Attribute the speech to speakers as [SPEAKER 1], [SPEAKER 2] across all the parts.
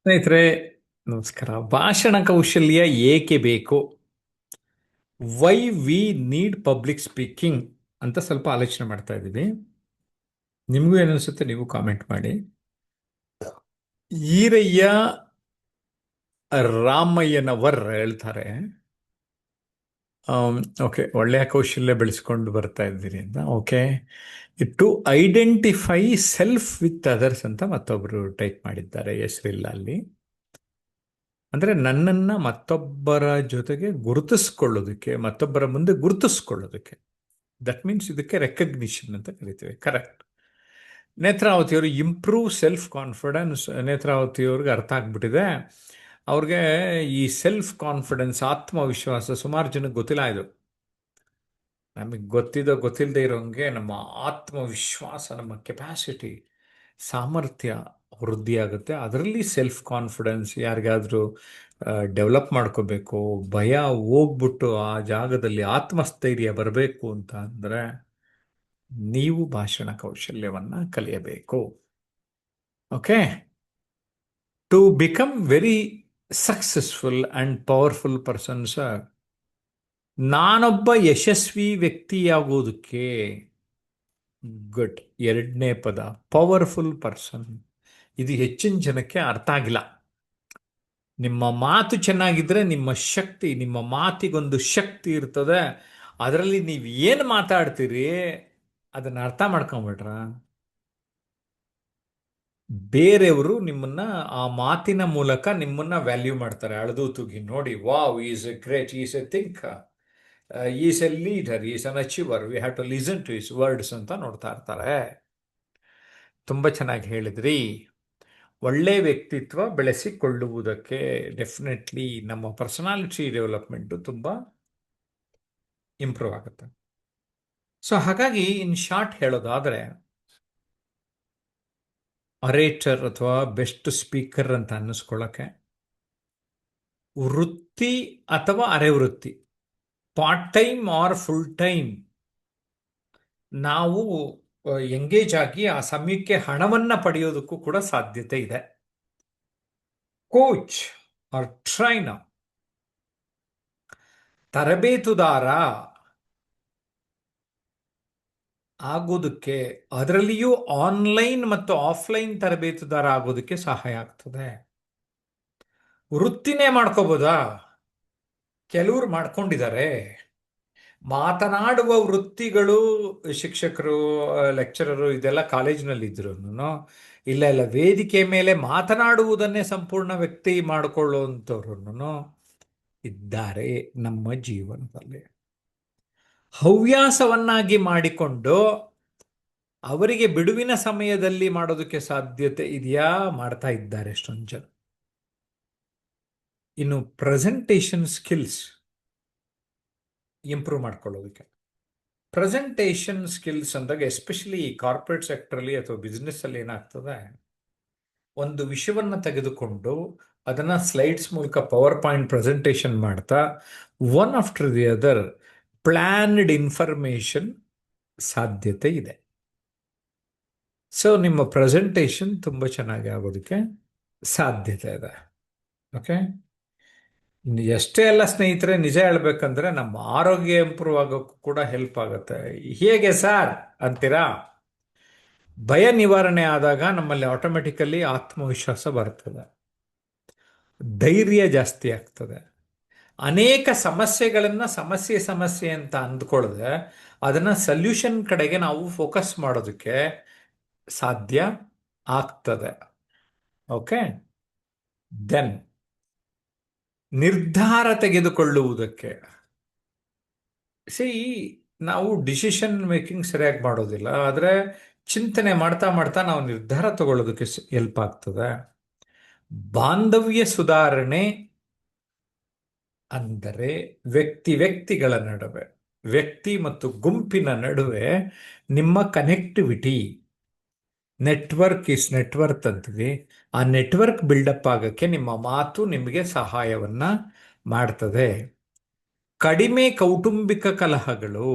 [SPEAKER 1] ಸ್ನೇಹಿತರೆ, ನಮಸ್ಕಾರ. ಭಾಷಣ ಕೌಶಲ್ಯ ಏಕೆ ಬೇಕು? Why we need public speaking ಅಂತ ಸ್ವಲ್ಪ ಆಲೋಚನೆ ಮಾಡ್ತಾ ಇದ್ದೀವಿ. ನಿಮಗೂ ಏನನ್ಸುತ್ತೆ ನೀವು ಕಾಮೆಂಟ್ ಮಾಡಿ. ಈರಯ್ಯ ರಾಮಯ್ಯನವರ್ ಹೇಳ್ತಾರೆ, ಓಕೆ, ಒಳ್ಳೆಯ ಕೌಶಲ್ಯ ಬೆಳೆಸ್ಕೊಂಡು ಬರ್ತಾ ಇದ್ದೀರಿ ಅಂತ. Okay, to identify self with others ಅಂತ ಮತ್ತೊಬ್ಬರು ಟೈಪ್ ಮಾಡಿದ್ದಾರೆ ಹೆಸರಿಲ್ಲ ಅಲ್ಲಿ. ಅಂದರೆ ನನ್ನನ್ನು ಮತ್ತೊಬ್ಬರ ಜೊತೆಗೆ ಗುರುತಿಸ್ಕೊಳ್ಳೋದಕ್ಕೆ, ಮತ್ತೊಬ್ಬರ ಮುಂದೆ ಗುರುತಿಸ್ಕೊಳ್ಳೋದಕ್ಕೆ. ದಟ್ ಮೀನ್ಸ್ ಇದಕ್ಕೆ ರೆಕಗ್ನಿಷನ್ ಅಂತ ಕರಿತೀವಿ. ಕರೆಕ್ಟ್. ನೇತ್ರಾವತಿಯವರು ಇಂಪ್ರೂವ್ ಸೆಲ್ಫ್ ಕಾನ್ಫಿಡೆನ್ಸ್. ನೇತ್ರಾವತಿಯವ್ರಿಗೆ ಅರ್ಥ ಆಗ್ಬಿಟ್ಟಿದೆ. ಅವ್ರಿಗೆ ಈ ಸೆಲ್ಫ್ ಕಾನ್ಫಿಡೆನ್ಸ್, ಆತ್ಮವಿಶ್ವಾಸ ಸುಮಾರು ಜನಕ್ಕೆ ಗೊತ್ತಿಲ್ಲ. ಇದು ನಮಗೆ ಗೊತ್ತಿದ್ದೋ ಗೊತ್ತಿಲ್ಲದೆ ಇರೋಂಗೆ ನಮ್ಮ ಆತ್ಮವಿಶ್ವಾಸ, ನಮ್ಮ ಕೆಪಾಸಿಟಿ, ಸಾಮರ್ಥ್ಯ ವೃದ್ಧಿ ಆಗುತ್ತೆ. ಅದರಲ್ಲಿ ಸೆಲ್ಫ್ ಕಾನ್ಫಿಡೆನ್ಸ್ ಯಾರಿಗಾದರೂ ಡೆವಲಪ್ ಮಾಡ್ಕೋಬೇಕು, ಭಯ ಹೋಗ್ಬಿಟ್ಟು ಆ ಜಾಗದಲ್ಲಿ ಆತ್ಮಸ್ಥೈರ್ಯ ಬರಬೇಕು ಅಂತ ಅಂದರೆ ನೀವು ಭಾಷಣ ಕೌಶಲ್ಯವನ್ನು ಕಲಿಯಬೇಕು. Okay, to become very successful and powerful persons. ನಾನೊಬ್ಬ ಯಶಸ್ವಿ ವ್ಯಕ್ತಿಯಾಗೋದಕ್ಕೆ, ಗುಡ್, ಎರಡನೇ ಪದ ಪವರ್ಫುಲ್ ಪರ್ಸನ್. ಇದು ಹೆಚ್ಚಿನ ಜನಕ್ಕೆ ಅರ್ಥ ಆಗಿಲ್ಲ. ನಿಮ್ಮ ಮಾತು ಚೆನ್ನಾಗಿದ್ರೆ ನಿಮ್ಮ ಶಕ್ತಿ, ನಿಮ್ಮ ಮಾತಿಗೊಂದು ಶಕ್ತಿ ಇರ್ತದೆ. ಅದರಲ್ಲಿ ನೀವು ಏನು ಮಾತಾಡ್ತೀರಿ ಅದನ್ನು ಅರ್ಥ ಮಾಡ್ಕೊಂಬಿಟ್ರ ಬೇರೆಯವರು ನಿಮ್ಮನ್ನ ಆ ಮಾತಿನ ಮೂಲಕ ನಿಮ್ಮನ್ನ ವ್ಯಾಲ್ಯೂ ಮಾಡ್ತಾರೆ. ಅಳದು ತೂಗಿ ನೋಡಿ, wow, is a great, is a think, is a leader, is an achiever, we have to listen to his words ಅಂತ ನೋಡ್ತಾ ಇರ್ತಾರೆ. ತುಂಬ ಚೆನ್ನಾಗಿ ಹೇಳಿದ್ರಿ. ಒಳ್ಳೆ ವ್ಯಕ್ತಿತ್ವ ಬೆಳೆಸಿಕೊಳ್ಳುವುದಕ್ಕೆ ಡೆಫಿನೆಟ್ಲಿ ನಮ್ಮ ಪರ್ಸನಾಲಿಟಿ ಡೆವಲಪ್ಮೆಂಟು ತುಂಬ ಇಂಪ್ರೂವ್ ಆಗುತ್ತೆ. ಸೊ ಹಾಗಾಗಿ ಇನ್ ಶಾರ್ಟ್ ಹೇಳೋದಾದರೆ, ಅರೇಟರ್ ಅಥವಾ ಬೆಸ್ಟ್ ಸ್ಪೀಕರ್ ಅಂತ ಅನ್ನಿಸ್ಕೊಳ್ಳೋಕ್ಕೆ ವೃತ್ತಿ ಅಥವಾ ಅರೆ ವೃತ್ತಿ, part time or full time ನಾವು ಎಂಗೇಜ್ ಆಗಿ ಆ ಸಮಯಕ್ಕೆ ಹಣವನ್ನು ಪಡೆಯೋದಕ್ಕೂ ಕೂಡ ಸಾಧ್ಯತೆ ಇದೆ. ಕೋಚ್ ಆರ್ ಟ್ರೈನರ್, ತರಬೇತುದಾರ ಆಗೋದಕ್ಕೆ, ಅದರಲ್ಲಿಯೂ ಆನ್ಲೈನ್ ಮತ್ತು ಆಫ್ಲೈನ್ ತರಬೇತುದಾರ ಆಗೋದಕ್ಕೆ ಸಹಾಯ ಆಗ್ತದೆ. ವೃತ್ತಿನೇ ಮಾಡ್ಕೋಬೋದಾ? ಕೆಲವರು ಮಾಡ್ಕೊಂಡಿದ್ದಾರೆ. ಮಾತನಾಡುವ ವೃತ್ತಿಗಳು, ಶಿಕ್ಷಕರು, ಲೆಕ್ಚರರು ಇದೆಲ್ಲ ಕಾಲೇಜಿನಲ್ಲಿ ಇದ್ರು, ಇಲ್ಲ ಇಲ್ಲ ವೇದಿಕೆ ಮೇಲೆ ಮಾತನಾಡುವುದನ್ನೇ ಸಂಪೂರ್ಣ ವ್ಯಕ್ತಿ ಮಾಡಿಕೊಳ್ಳುವಂಥವ್ರು ಇದ್ದಾರೆ ನಮ್ಮ ಜೀವನದಲ್ಲಿ. ಹವ್ಯಾಸವನ್ನಾಗಿ ಮಾಡಿಕೊಂಡು ಅವರಿಗೆ ಬಿಡುವಿನ ಸಮಯದಲ್ಲಿ ಮಾಡೋದಕ್ಕೆ ಸಾಧ್ಯತೆ ಇದೆಯಾ? ಮಾಡ್ತಾ ಇದ್ದಾರೆ ಎಷ್ಟೊಂದು ಜನ. ಇನ್ನು ಪ್ರೆಸೆಂಟೇಷನ್ ಸ್ಕಿಲ್ಸ್ ಇಂಪ್ರೂವ್ ಮಾಡ್ಕೊಳ್ಳೋದಕ್ಕೆ, ಪ್ರೆಸೆಂಟೇಷನ್ ಸ್ಕಿಲ್ಸ್ ಅಂದಾಗ ಎಸ್ಪೆಷಲಿ ಈ ಕಾರ್ಪೊರೇಟ್ ಸೆಕ್ಟರಲ್ಲಿ ಅಥವಾ ಬಿಸ್ನೆಸ್ಸಲ್ಲಿ ಏನಾಗ್ತದೆ, ಒಂದು ವಿಷಯವನ್ನು ತೆಗೆದುಕೊಂಡು ಅದನ್ನು ಸ್ಲೈಡ್ಸ್ ಮೂಲಕ ಪವರ್ ಪಾಯಿಂಟ್ ಪ್ರೆಸೆಂಟೇಷನ್ ಮಾಡ್ತಾ one after the other planned information ಸಾಧ್ಯತೆ ಇದೆ. ಸೊ ನಿಮ್ಮ ಪ್ರೆಸೆಂಟೇಷನ್ ತುಂಬ ಚೆನ್ನಾಗಿ ಆಗೋದಕ್ಕೆ ಸಾಧ್ಯತೆ ಇದೆ. ಓಕೆ, ಎಷ್ಟೇ ಎಲ್ಲ ಸ್ನೇಹಿತರೆ, ನಿಜ ಹೇಳ್ಬೇಕಂದ್ರೆ ನಮ್ಮ ಆರೋಗ್ಯ ಇಂಪ್ರೂವ್ ಆಗೋಕ್ಕೂ ಕೂಡ ಹೆಲ್ಪ್ ಆಗುತ್ತೆ. ಹೇಗೆ ಸರ್ ಅಂತೀರಾ? ಭಯ ನಿವಾರಣೆ ಆದಾಗ ನಮ್ಮಲ್ಲಿ ಆಟೋಮೆಟಿಕಲಿ ಆತ್ಮವಿಶ್ವಾಸ ಬರ್ತದೆ, ಧೈರ್ಯ ಜಾಸ್ತಿ ಆಗ್ತದೆ. ಅನೇಕ ಸಮಸ್ಯೆಗಳನ್ನು ಸಮಸ್ಯೆ ಅಂತ ಅಂದ್ಕೊಳ್ಳದೆ ಅದನ್ನು ಸೊಲ್ಯೂಷನ್ ಕಡೆಗೆ ನಾವು ಫೋಕಸ್ ಮಾಡೋದಕ್ಕೆ ಸಾಧ್ಯ ಆಗ್ತದೆ. ಓಕೆ, ದೆನ್ ನಿರ್ಧಾರ ತೆಗೆದುಕೊಳ್ಳುವುದಕ್ಕೆ, ಸಿ, ನಾವು ಡಿಸಿಷನ್ ಮೇಕಿಂಗ್ ಸರಿಯಾಗಿ ಮಾಡೋದಿಲ್ಲ, ಆದರೆ ಚಿಂತನೆ ಮಾಡ್ತಾ ಮಾಡ್ತಾ ನಾವು ನಿರ್ಧಾರ ತಗೊಳ್ಳೋದಕ್ಕೆ ಹೆಲ್ಪ್ ಆಗ್ತದೆ. ಬಾಂಧವ್ಯ ಸುಧಾರಣೆ ಅಂದರೆ ವ್ಯಕ್ತಿಗಳ ನಡುವೆ, ವ್ಯಕ್ತಿ ಮತ್ತು ಗುಂಪಿನ ನಡುವೆ ನಿಮ್ಮ ಕನೆಕ್ಟಿವಿಟಿ, ನೆಟ್ವರ್ಕ್ ಇಸ್ ನೆಟ್ವರ್ಕ್ ಅಂತೀವಿ. ಆ ನೆಟ್ವರ್ಕ್ ಬಿಲ್ಡಪ್ ಆಗಕ್ಕೆ ನಿಮ್ಮ ಮಾತು ನಿಮಗೆ ಸಹಾಯವನ್ನ ಮಾಡ್ತದೆ. ಕಡಿಮೆ ಕೌಟುಂಬಿಕ ಕಲಹಗಳು,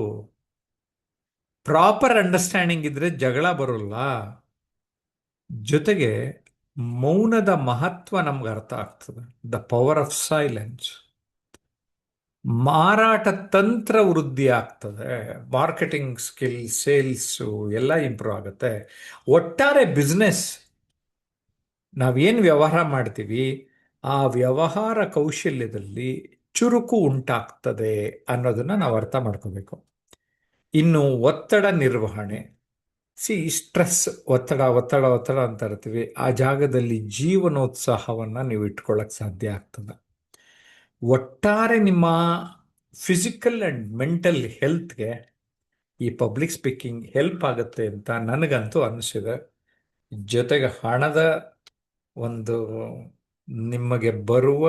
[SPEAKER 1] ಪ್ರಾಪರ್ ಅಂಡರ್ಸ್ಟ್ಯಾಂಡಿಂಗ್ ಇದ್ರೆ ಜಗಳ ಬರೋಲ್ಲ. ಜೊತೆಗೆ ಮೌನದ ಮಹತ್ವ ನಮ್ಗೆ ಅರ್ಥ ಆಗ್ತದೆ. The power of silence. ಮಾರಾಟ ತಂತ್ರ ವೃದ್ಧಿ ಆಗ್ತದೆ. ಮಾರ್ಕೆಟಿಂಗ್ ಸ್ಕಿಲ್, ಸೇಲ್ಸು ಎಲ್ಲ ಇಂಪ್ರೂವ್ ಆಗುತ್ತೆ. ಒಟ್ಟಾರೆ ಬಿಸ್ನೆಸ್, ನಾವೇನು ವ್ಯವಹಾರ ಮಾಡ್ತೀವಿ ಆ ವ್ಯವಹಾರ ಕೌಶಲ್ಯದಲ್ಲಿ ಚುರುಕು ಉಂಟಾಗ್ತದೆ ಅನ್ನೋದನ್ನ ನಾವು ಅರ್ಥ ಮಾಡ್ಕೋಬೇಕು. ಇನ್ನು ಒತ್ತಡ ನಿರ್ವಹಣೆ. ಸ್ಟ್ರೆಸ್, ಒತ್ತಡ ಒತ್ತಡ ಒತ್ತಡ ಅಂತ ಇರ್ತೀವಿ, ಆ ಜಾಗದಲ್ಲಿ ಜೀವನೋತ್ಸಾಹವನ್ನು ನೀವು ಇಟ್ಕೊಳ್ಳೋಕೆ ಸಾಧ್ಯ ಆಗ್ತದೆ. ಒಟ್ಟಾರೆ ನಿಮ್ಮ ಫಿಸಿಕಲ್ ಆ್ಯಂಡ್ ಮೆಂಟಲ್ ಹೆಲ್ತ್ಗೆ ಈ ಪಬ್ಲಿಕ್ ಸ್ಪೀಕಿಂಗ್ ಹೆಲ್ಪ್ ಆಗುತ್ತೆ ಅಂತ ನನಗಂತೂ ಅನಿಸಿದೆ. ಜೊತೆಗೆ ಹಣದ ಒಂದು ನಿಮಗೆ ಬರುವ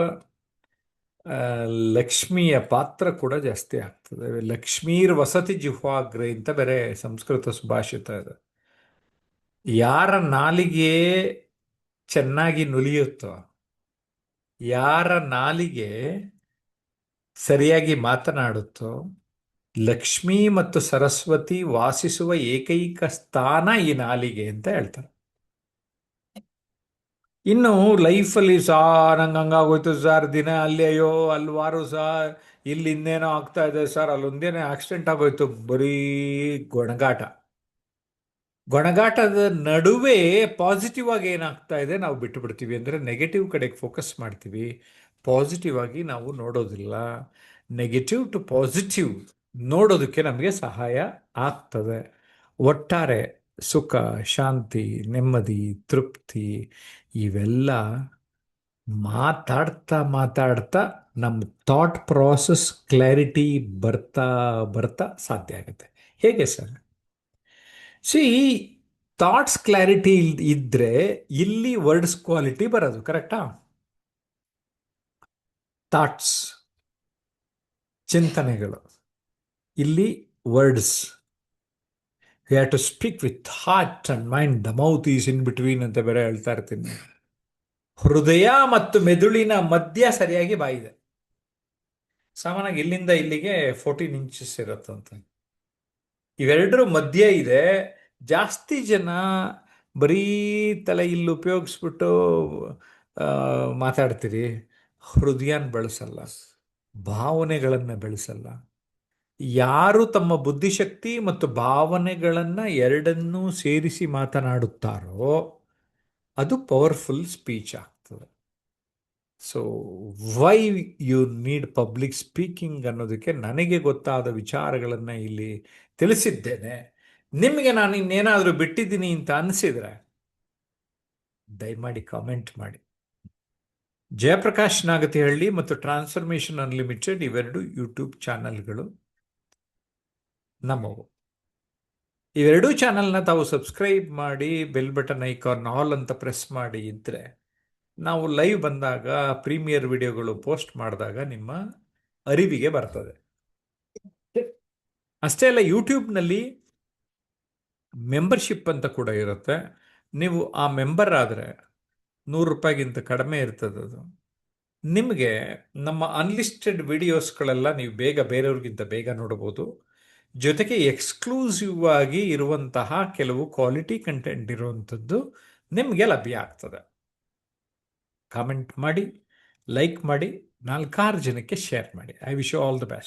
[SPEAKER 1] ಲಕ್ಷ್ಮಿಯ ಪಾತ್ರ ಕೂಡ ಜಾಸ್ತಿ ಆಗ್ತದೆ. ಲಕ್ಷ್ಮೀರ್ ವಸತಿ ಜಿಹ್ವಾಗ್ರೆ ಅಂತ ಬೇರೆ ಸಂಸ್ಕೃತ ಸುಭಾಷಿತ ಇದೆ. ಯಾರ ನಾಲಿಗೆ ಚೆನ್ನಾಗಿ ನುಲಿಯುತ್ತೋ, ಯಾರ ನಾಲಿಗೆ ಸರಿಯಾಗಿ ಮಾತನಾಡುತ್ತೋ, ಲಕ್ಷ್ಮೀ ಮತ್ತು ಸರಸ್ವತಿ ವಾಸಿಸುವ ಏಕೈಕ ಸ್ಥಾನ ಈ ನಾಲಿಗೆ ಅಂತ ಹೇಳ್ತಾರೆ. ಇನ್ನು ಲೈಫಲ್ಲಿ ನಂಗೆ ಹಂಗಾಗೋಯ್ತು ಸರ್, ದಿನ ಅಲ್ಲಿ ಅಯ್ಯೋ ಅಲ್ವಾರು ಸರ್, ಇಲ್ಲಿ ಇನ್ನೇನೋ ಆಗ್ತಾ ಇದೆ ಸರ್, ಅಲ್ಲೊಂದೇನೋ ಆಕ್ಸಿಡೆಂಟ್ ಆಗೋಯ್ತು, ಬರೀ ಗೊಣಗಾಟ. ಗೊಣಗಾಟದ ನಡುವೆ ಪಾಸಿಟಿವ್ ಆಗಿ ಏನಾಗ್ತಾ ಇದೆ ನಾವು ಬಿಟ್ಟು ಬಿಡ್ತೀವಿ. ಅಂದರೆ ನೆಗೆಟಿವ್ ಕಡೆಗೆ ಫೋಕಸ್ ಮಾಡ್ತೀವಿ, ಪಾಸಿಟಿವ್ ಆಗಿ ನಾವು ನೋಡೋದಿಲ್ಲ. ನೆಗೆಟಿವ್ ಟು ಪಾಸಿಟಿವ್ ನೋಡೋದಕ್ಕೆ ನಮಗೆ ಸಹಾಯ ಆಗ್ತದೆ. ಒಟ್ಟಾರೆ ಸುಖ, ಶಾಂತಿ, ನೆಮ್ಮದಿ, ತೃಪ್ತಿ ಇವೆಲ್ಲ ಮಾತಾಡ್ತಾ ಮಾತಾಡ್ತಾ ನಮ್ಮ ಥಾಟ್ ಪ್ರಾಸೆಸ್ ಕ್ಲಾರಿಟಿ ಬರ್ತಾ ಬರ್ತಾ ಸಾಧ್ಯ ಆಗುತ್ತೆ. ಹೇಗೆ ಸರ್? ಸಿ, ಥಾಟ್ಸ್ ಕ್ಲಾರಿಟಿ ಇದ್ರೆ ಇಲ್ಲಿ ವರ್ಡ್ಸ್ ಕ್ವಾಲಿಟಿ ಬರೋದು, ಕರೆಕ್ಟಾ? ಥಾಟ್ಸ್, ಚಿಂತನೆಗಳು, ಇಲ್ಲಿ words. You have to speak with heart and mind, the mouth is in between ಅಂತ ಬೇರೆ ಹೇಳ್ತಾ ಇರ್ತೀನಿ. ಹೃದಯ ಮತ್ತು ಮೆದುಳಿನ ಮಧ್ಯ ಸರಿಯಾಗಿ ಬಾಯಿದೆ. ಸಾಮಾನ್ಯವಾಗಿ ಇಲ್ಲಿಂದ ಇಲ್ಲಿಗೆ 14 ಇಂಚಸ್ ಇರುತ್ತಂತೆ. ಇವೆರಡರ ಮಧ್ಯ ಇದೆ. ಜಾಸ್ತಿ ಜನ ಬರೀ ತಲೆ ಇಲ್ಲಿ ಉಪಯೋಗಿಸ್ಬಿಟ್ಟು ಮಾತಾಡ್ತೀರಿ, ಹೃದಯನ ಬೆಳೆಸಲ್ಲ, ಭಾವನೆಗಳನ್ನು ಬೆಳೆಸಲ್ಲ. ಯಾರು ತಮ್ಮ ಬುದ್ಧಿಶಕ್ತಿ ಮತ್ತು ಭಾವನೆಗಳನ್ನು ಎರಡನ್ನೂ ಸೇರಿಸಿ ಮಾತನಾಡುತ್ತಾರೋ ಅದು ಪವರ್ಫುಲ್ ಸ್ಪೀಚ್ ಆಗ್ತದೆ. So why you need public speaking ಅನ್ನೋದಕ್ಕೆ ನನಗೆ ಗೊತ್ತಾದ ವಿಚಾರಗಳನ್ನು ಇಲ್ಲಿ ತಿಳಿಸಿದ್ದೇನೆ. ನಿಮಗೆ ನಾನು ಇನ್ನೇನಾದರೂ ಬಿಟ್ಟಿದ್ದೀನಿ ಅಂತ ಅನಿಸಿದ್ರೆ ದಯಮಾಡಿ ಕಾಮೆಂಟ್ ಮಾಡಿ. ಜಯಪ್ರಕಾಶ್ ನಾಗತಿಹಳ್ಳಿ ಮತ್ತು ಟ್ರಾನ್ಸ್ಫಾರ್ಮೇಷನ್ ಅನ್ಲಿಮಿಟೆಡ್ ಇವೆರಡು ಯೂಟ್ಯೂಬ್ ಚಾನಲ್ಗಳು ನಮ್ಮವು. ಇವೆರಡೂ ಚಾನಲ್ನ ತಾವು ಸಬ್ಸ್ಕ್ರೈಬ್ ಮಾಡಿ, ಬೆಲ್ ಬಟನ್ ಐಕಾನ್ ಆಲ್ ಅಂತ ಪ್ರೆಸ್ ಮಾಡಿ ಇದ್ದರೆ ನಾವು ಲೈವ್ ಬಂದಾಗ, ಪ್ರೀಮಿಯರ್ ವಿಡಿಯೋಗಳು ಪೋಸ್ಟ್ ಮಾಡಿದಾಗ ನಿಮ್ಮ ಅರಿವಿಗೆ ಬರ್ತದೆ. ಅಷ್ಟೇ ಅಲ್ಲ, ಯೂಟ್ಯೂಬ್ನಲ್ಲಿ ಮೆಂಬರ್ಶಿಪ್ ಅಂತ ಕೂಡ ಇರುತ್ತೆ. ನೀವು ಆ ಮೆಂಬರ್ ಆದರೆ ₹100 ಕಡಿಮೆ ಇರ್ತದೆ. ಅದು ನಿಮಗೆ ನಮ್ಮ ಅನ್ಲಿಸ್ಟೆಡ್ ವಿಡಿಯೋಸ್ಗಳೆಲ್ಲ ನೀವು ಬೇಗ ಬೇರೆಯವ್ರಿಗಿಂತ ಬೇಗ ನೋಡ್ಬೋದು. ಜೊತೆಗೆ ಎಕ್ಸ್ಕ್ಲೂಸಿವ್ ಆಗಿ ಇರುವಂತಹ ಕೆಲವು ಕ್ವಾಲಿಟಿ ಕಂಟೆಂಟ್ ಇರುವಂಥದ್ದು ನಿಮಗೆ ಲಭ್ಯ ಆಗ್ತದೆ. ಕಾಮೆಂಟ್ ಮಾಡಿ, ಲೈಕ್ ಮಾಡಿ, 4 ಜನಕ್ಕೆ ಶೇರ್ ಮಾಡಿ. I wish you all the best.